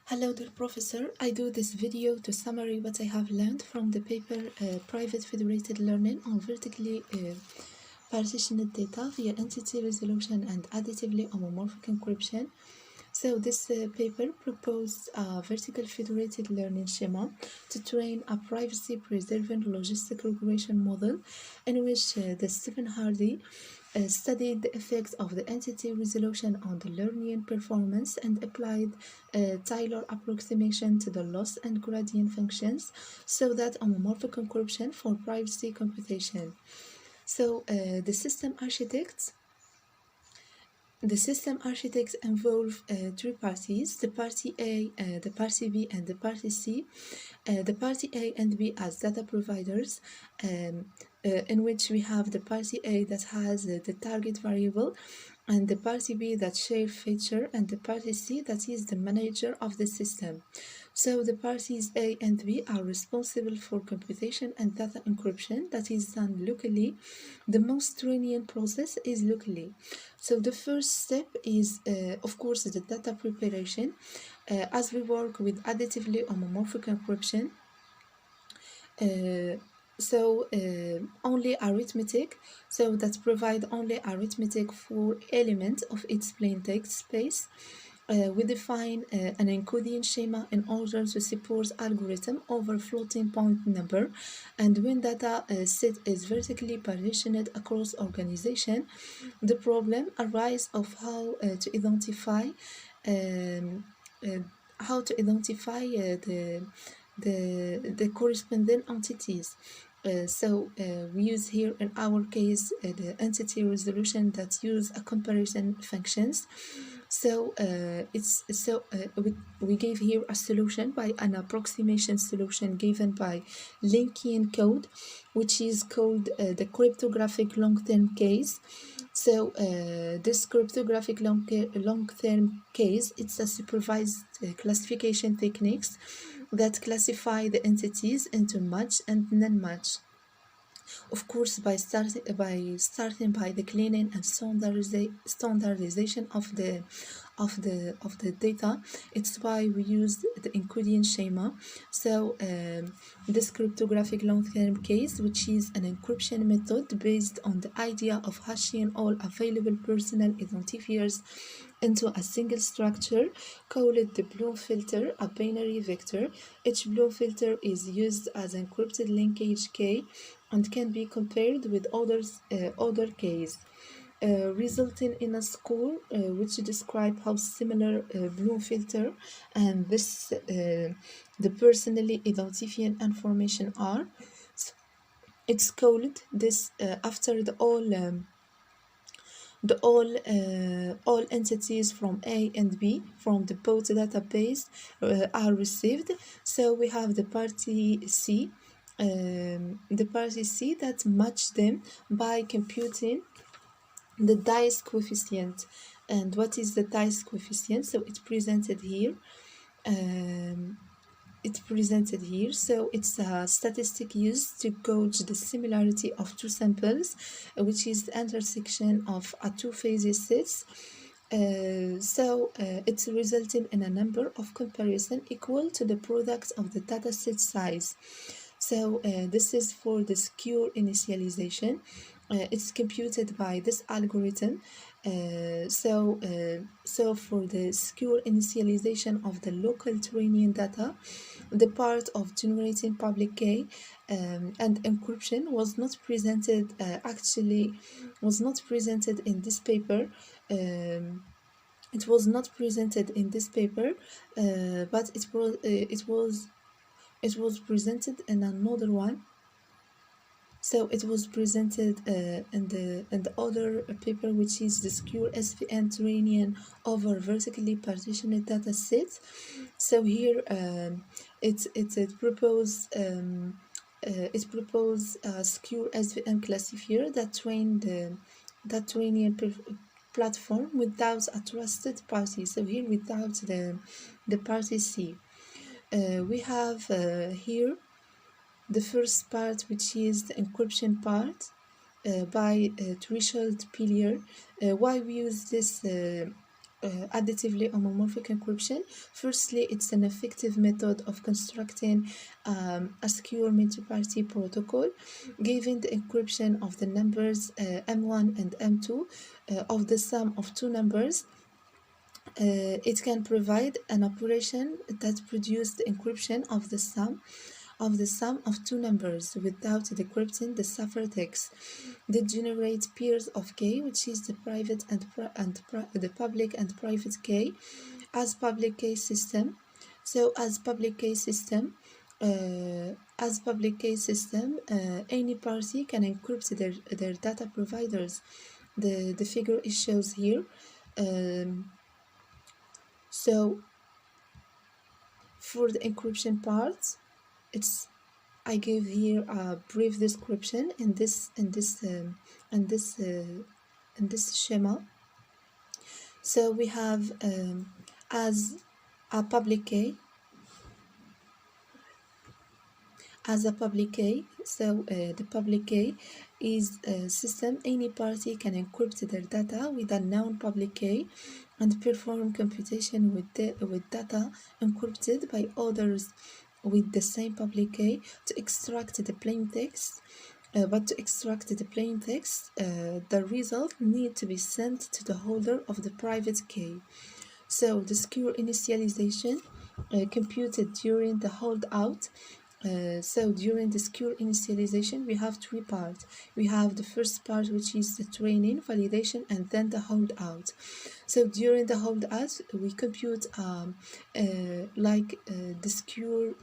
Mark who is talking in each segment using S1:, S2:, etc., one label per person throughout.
S1: Hello dear professor, I do this video to summary what I have learned from the paper Private Federated Learning on Vertically Partitioned Data via Entity Resolution and Additively Homomorphic Encryption. So this paper proposed a vertical federated learning schema to train a privacy-preserving logistic regression model in which the Stephen Hardy studied the effects of the entity resolution on the learning performance and applied Taylor approximation to the loss and gradient functions so that homomorphic encryption for privacy computation. So the system architects involve three parties: the party A, the party B, and the party C. The party A and B as data providers, in which we have the party A that has the target variable, and the party B that share feature, and the party C that is the manager of the system. So the parties A and B are responsible for computation and data encryption that is done locally. The most lenient process is locally. So the first step is, of course, the data preparation. As we work with additively homomorphic encryption, only arithmetic, so that provide only arithmetic for element of its plain text space. We define an encoding schema in order to support algorithm over floating point number, and when data set is vertically partitioned across organization, the problem arises of how to identify the corresponding entities. We use here in our case the entity resolution that use a comparison functions. We gave here a solution by an approximation solution given by linking code, which is called the cryptographic long-term case. So this cryptographic long-term case, it's a supervised classification techniques that classify the entities into match and non-match. Of course, by starting by the cleaning and standardization of the data, it's why we use the encoding schema. So this cryptographic long-term case, which is an encryption method based on the idea of hashing all available personal identifiers into a single structure, called the Bloom filter, a binary vector. Each Bloom filter is used as encrypted linkage K and can be compared with other keys, resulting in a score which describe how similar Bloom filter and this the personally identifying information are. It's called this after all entities from A and B from the both database are received. So we have the party C. That match them by computing the dice coefficient. And what is the dice coefficient? So it's presented here. So it's a statistic used to gauge the similarity of two samples, which is the intersection of a two phases sets. It's resulting in a number of comparison equal to the product of the dataset size. So this is for the secure initialization. It's computed by this algorithm. So for the secure initialization of the local training data, the part of generating public key and encryption was not presented. Was not presented in this paper. It was not presented in this paper, but it was presented in another one. So it was presented in the other paper, which is the secure SVN training over vertically partitioned data sets. So here it proposed a secure SVN classifier that training platform without a trusted party. So here without the party C. We have here the first part, which is the encryption part by threshold pillar. Why we use this additively homomorphic encryption. Firstly, it's an effective method of constructing a secure multi-party protocol, giving the encryption of the numbers M1 and M2 of the sum of two numbers. It can provide an operation that produces the encryption of the sum of two numbers without decrypting the ciphertext. They generate pairs of k, which is the private the public and private key as public key system. So as public key system, any party can encrypt their data providers. The figure it shows here. So for the encryption part, I give here a brief description in this schema. So we have as a public key, so the public key is a system any party can encrypt their data with a known public key and perform computation with data encrypted by others with the same public key to extract the plain text. But to extract the plain text, the result need to be sent to the holder of the private key. So the secure initialization computed during the holdout. So during the secure initialization, we have three parts. We have the first part, which is the training, validation, and then the holdout. So during the holdout, we compute the secure.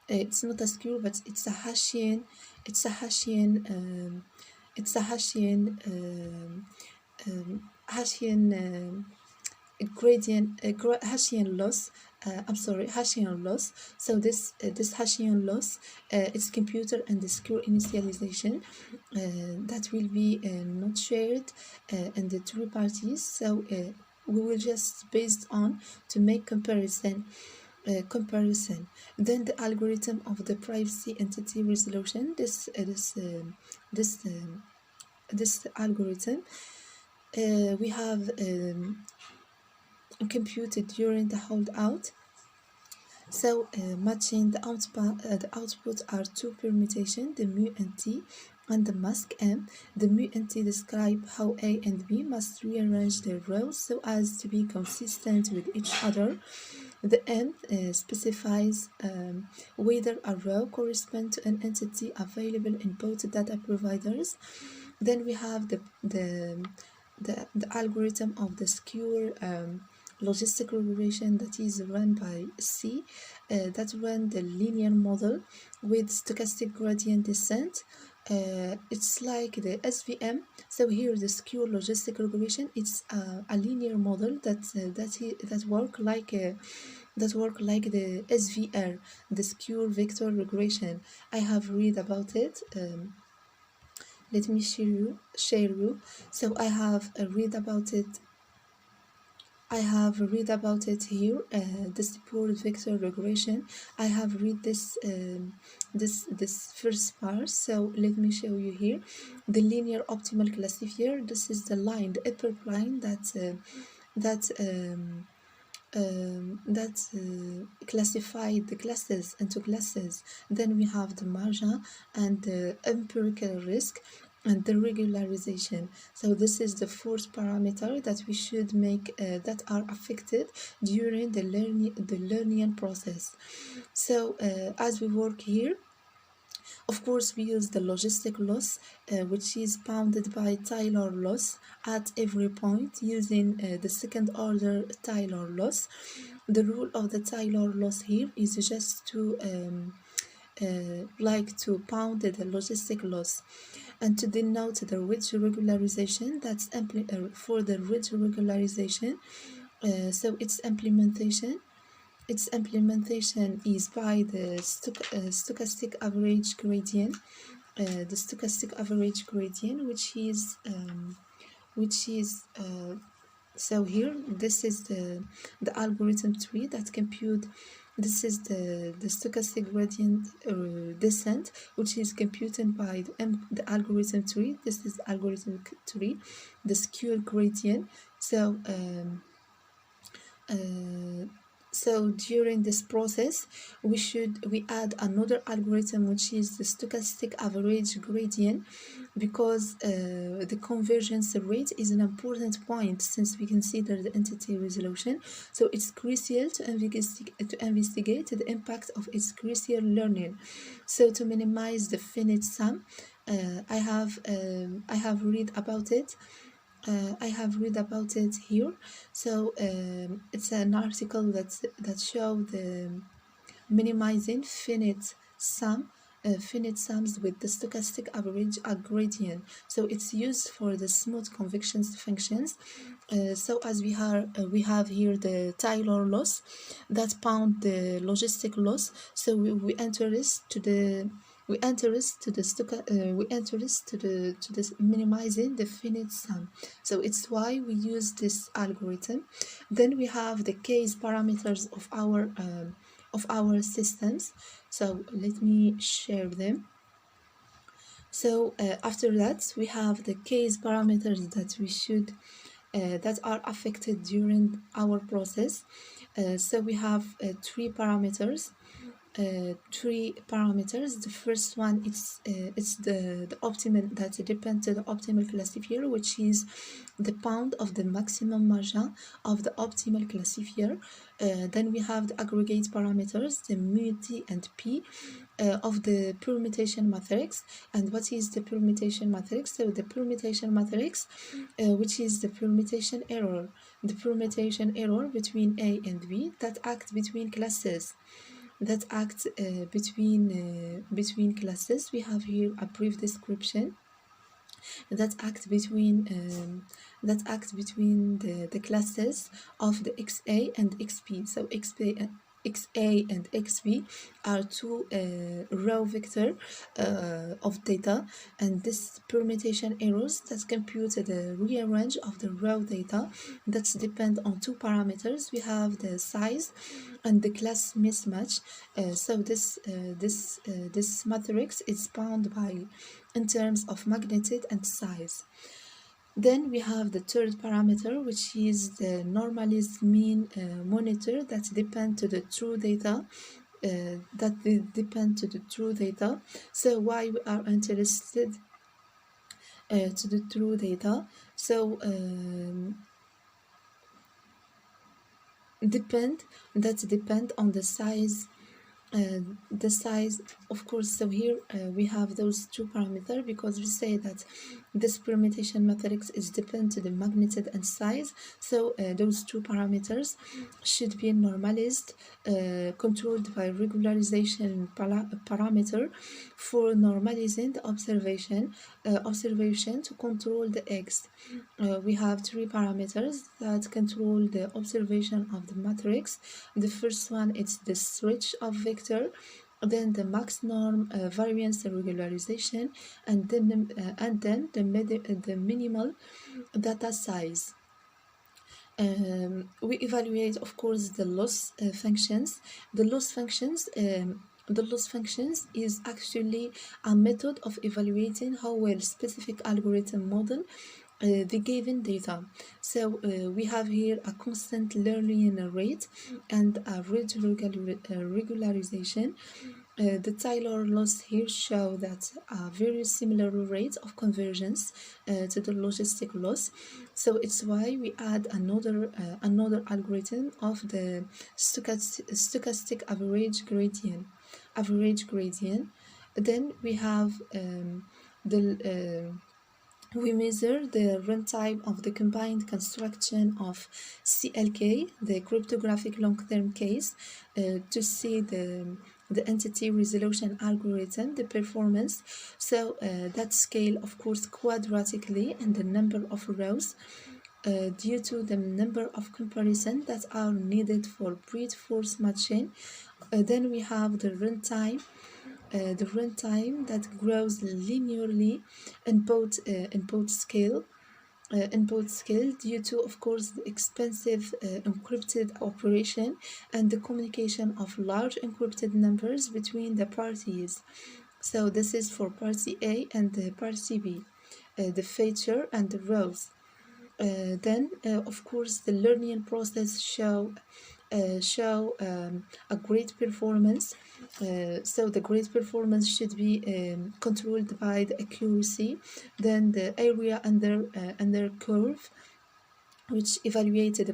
S1: It's not a secure, but it's a Hassian. It's a Hassian. Hassian gradient. Hassian loss. Hassian loss. So this Hassian loss is computer and the secure initialization that will be not shared in the three parties. So we will just based on to make comparison. Then the algorithm of the privacy entity resolution. This algorithm we have computed during the holdout. So matching the output are two permutations, the mu and t and the mask m. The mu and t describe how a and b must rearrange their rows so as to be consistent with each other. The m specifies whether a row corresponds to an entity available in both data providers. Then we have the algorithm of the secure logistic regression that is run by C, that run the linear model with stochastic gradient descent. It's like the SVM. So here the secure logistic regression, it's a linear model that work like the SVR, the secure vector regression. I have read about it. Let me share you. So I have read about it. Here. The support vector regression. I have read this first part. So let me show you here. The linear optimal classifier. This is the line, the upper line that classified the classes into classes. Then we have the margin and the empirical risk and the regularization. So this is the fourth parameter that we should make that are affected during the learning process. So as we work here, of course, we use the logistic loss, which is bounded by Taylor loss at every point using the second order Taylor loss. The rule of the Taylor loss here is just to pound the logistic loss, and to denote the ridge regularization. That's for the ridge regularization. So its implementation is by the stochastic average gradient. The stochastic average gradient, which is so here this is the algorithm tree that compute. This is the stochastic gradient descent, which is computed by the algorithm tree. This is algorithm tree, the secure gradient. So so during this process, we add another algorithm, which is the stochastic average gradient, because the convergence rate is an important point since we consider the entity resolution. So it's crucial to investigate the impact of its crucial learning. So to minimize the finite sum, I have read about it. I have read about it here. So it's an article that show the minimizing finite sums with the stochastic average gradient. So it's used for the smooth convections functions. So as we have here the Taylor loss that bound the logistic loss. So we enter this to the minimizing the finite sum. So it's why we use this algorithm. Then we have the case parameters of our systems. So let me share them. So after that, we have the case parameters that are affected during our process. So we have three parameters. The first one, it's the optimal that depends on the optimal classifier, which is the bound of the maximum margin of the optimal classifier. Then we have the aggregate parameters, the MinD and P of the permutation matrix. And what is the permutation matrix? So the permutation matrix, which is the permutation error between A and B that act between classes. Between classes. We have here a brief description that act between the classes of the XA and XP. So XA and XP are two raw vector of data, and this permutation errors that compute the rearrange of the raw data that depend on two parameters. We have the size and the class mismatch. So this matrix is bound by in terms of magnitude and size. Then we have the third parameter, which is the normalized mean monitor that depend to the true data. So why we are interested to the true data? So depend on the size. Of course. So here we have those two parameters because we say that this permutation matrix is dependent to the magnitude and size. So those two parameters should be normalized, controlled by regularization parameter for normalizing the observation to control the X. We have three parameters that control the observation of the matrix. The first one is the stretch of vector, then the max norm variance regularization, and then the minimal data size. We evaluate, of course, the loss functions. The loss functions is actually a method of evaluating how well specific algorithm model the given data. So we have here a constant learning rate and a rate regularization. The Taylor loss here show that a very similar rate of convergence to the logistic loss. So it's why we add another algorithm of the stochastic average gradient. Then we have we measure the runtime of the combined construction of CLK, the cryptographic long-term case, to see the entity resolution algorithm, the performance. So that scale, of course, quadratically in the number of rows due to the number of comparisons that are needed for brute force matching. Then we have the runtime that grows linearly in both scale due to, of course, the expensive encrypted operation and the communication of large encrypted numbers between the parties. So this is for party A and the party B, the feature and the rows. Of course, the learning process show a great performance. So the great performance should be controlled by the accuracy. Then the area under curve, which evaluated the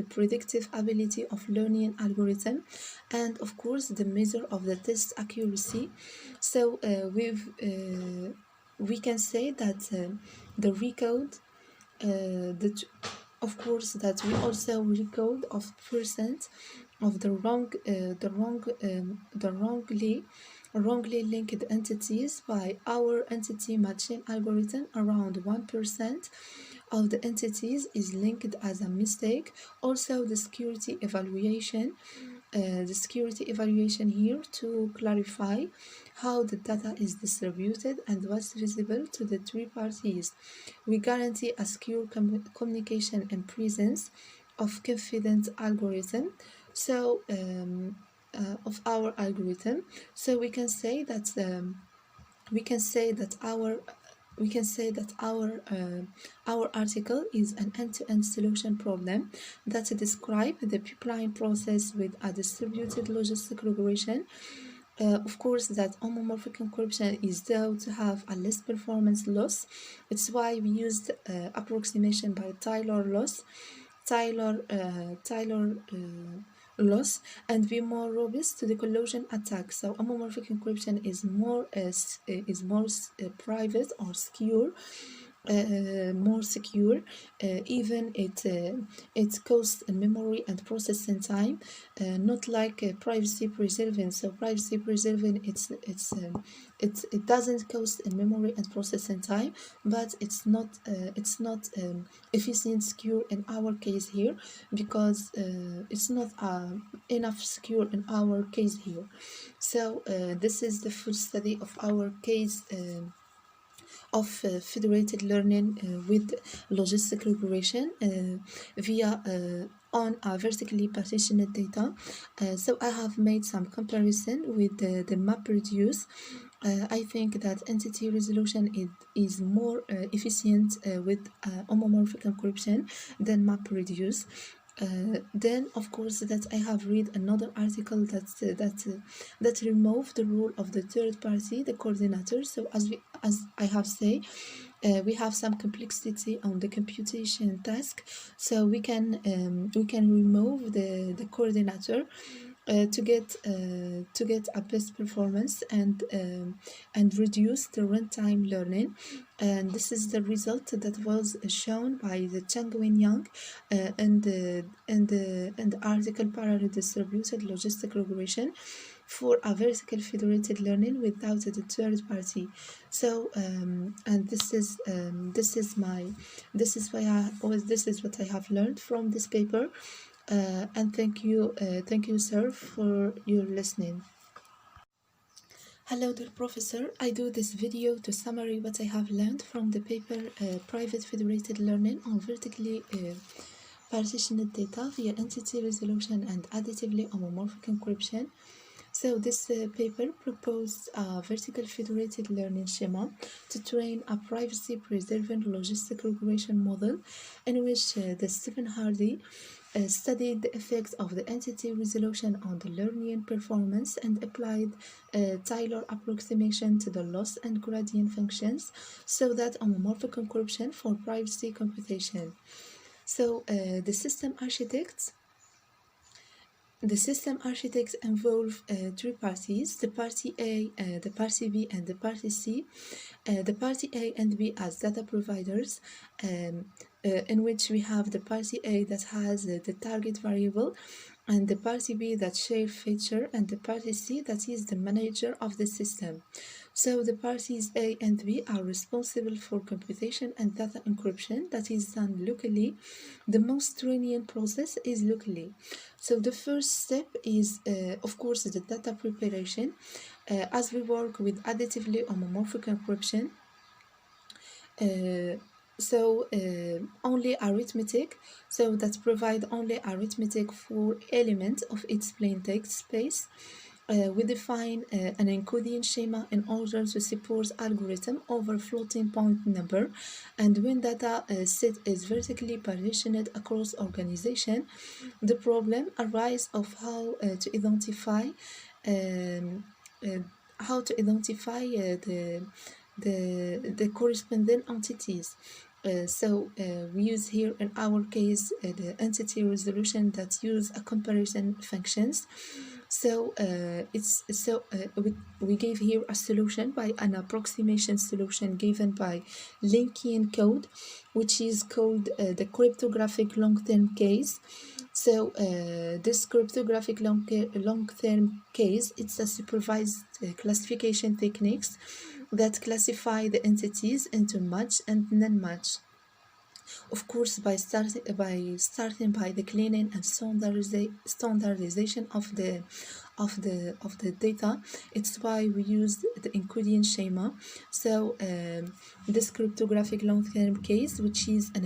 S1: predictive ability of learning algorithm, and of course the measure of the test accuracy. So we can say that the recode that of course that we also recode of percent of the wrongly linked entities by our entity matching algorithm. Around 1% of the entities is linked as a mistake. Also the security evaluation here to clarify how the data is distributed and what's visible to the three parties. We guarantee a secure communication and presence of confident algorithm. So of our algorithm. So we can say that our article is an end-to-end solution problem that describes the pipeline process with a distributed logistic regression. Of course, that homomorphic encryption is thought to have a less performance loss. It's why we used approximation by Taylor loss, and be more robust to the collision attack. So homomorphic encryption is more private or secure. More secure, even it costs memory and processing time, not like privacy preserving. So privacy preserving, it doesn't cost memory and processing time, but it's not efficient secure in our case here, because it's not enough secure in our case here. So this is the full study of our case of federated learning with logistic regression via on a vertically partitioned data. So I have made some comparison with the MapReduce. I think that entity resolution is more efficient with homomorphic encryption than MapReduce. Then of course that I have read another article that removed the role of the third party, the coordinator. So as I have said, we have some complexity on the computation task, so we can remove the coordinator to get a best performance and reduce the runtime learning. And this is the result that was shown by the Changwen Yang and the article Parallel Distributed Logistic Regression for a vertical federated learning without the third party. So and this is what I have learned from this paper. And thank you, sir, for your listening. Hello dear professor, I do this video to summarize what I have learned from the paper Private Federated Learning on Vertically Partitioned Data via Entity Resolution and Additively Homomorphic Encryption. So this paper proposed a vertical federated learning schema to train a privacy-preserving logistic regression model in which the Stephen Hardy studied the effects of the entity resolution on the learning performance and applied Taylor approximation to the loss and gradient functions, so that homomorphic encryption for privacy computation. So the system architects involve three parties: the party A, the party B, and the party C. The party A and B as data providers, in which we have the party A that has the target variable, and the party B that share feature, and the party C that is the manager of the system. So the parties A and B are responsible for computation and data encryption that is done locally. The most training process is locally. So the first step is, of course, the data preparation. As we work with additively homomorphic encryption, only arithmetic, so that provide only arithmetic for element of its plain text space. We define an encoding schema in order to support algorithm over floating point number, and when data set is vertically partitioned across organization, the problem arises of um, uh, how to identify the corresponding entities. We use here in our case the entity resolution that use a comparison functions. We gave here a solution by an approximation solution given by linking code, which is called the cryptographic long-term case. This cryptographic long-term case, it's a supervised classification techniques that classify the entities into match and non-match. Of course, by starting by the cleaning and standardization of the data, it's why we use the encoding schema. This cryptographic long-term case, which is an